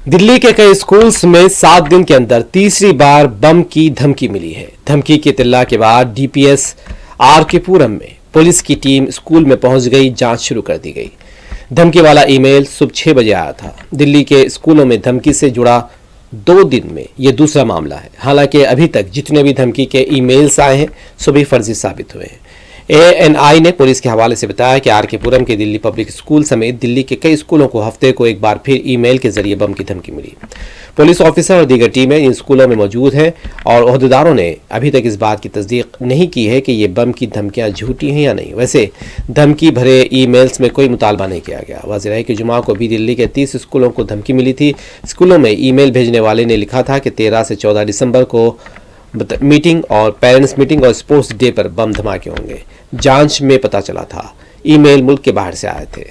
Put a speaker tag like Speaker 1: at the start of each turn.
Speaker 1: दिल्ली के कई स्कूल्स में 7 दिन के अंदर तीसरी बार बम की धमकी मिली है। धमकी की इत्तला के बाद डीपीएस आर.के. पुरम में पुलिस की टीम स्कूल में पहुंच गई, जांच शुरू कर दी गई। धमकी वाला ईमेल सुबह 6 बजे आया था। दिल्ली के स्कूलों में धमकी से जुड़ा 2 दिन में यह दूसरा मामला है। हालांकि अभी तक जितने भी धमकी के ईमेल्स आए हैं सभी फर्जी साबित हुए हैं। एएनआई ने पुलिस के हवाले से बताया कि आर.के. पुरम के दिल्ली पब्लिक स्कूल समेत दिल्ली के कई स्कूलों को हफ्ते को एक बार फिर ईमेल के जरिए बम की धमकी मिली। पुलिस ऑफिसर और दीगर टीमें इन स्कूलों में मौजूद हैं और ओहदेदारों ने अभी तक इस बात की तस्दीक नहीं की है कि ये बम की धमकियां झूठी हैं या नहीं। वैसे धमकी भरे ईमेल्स में कोई मुतालबा नहीं किया गया। वाज़ेह है कि जुमा को भी दिल्ली के 30 स्कूलों को धमकी मिली थी। स्कूलों में ईमेल भेजने वाले ने लिखा था कि 13 से 14 दिसंबर को मीटिंग और पेरेंट्स मीटिंग और स्पोर्ट्स डे पर बम धमाके होंगे। जांच में पता चला था ईमेल मुल्क के बाहर से आए थे।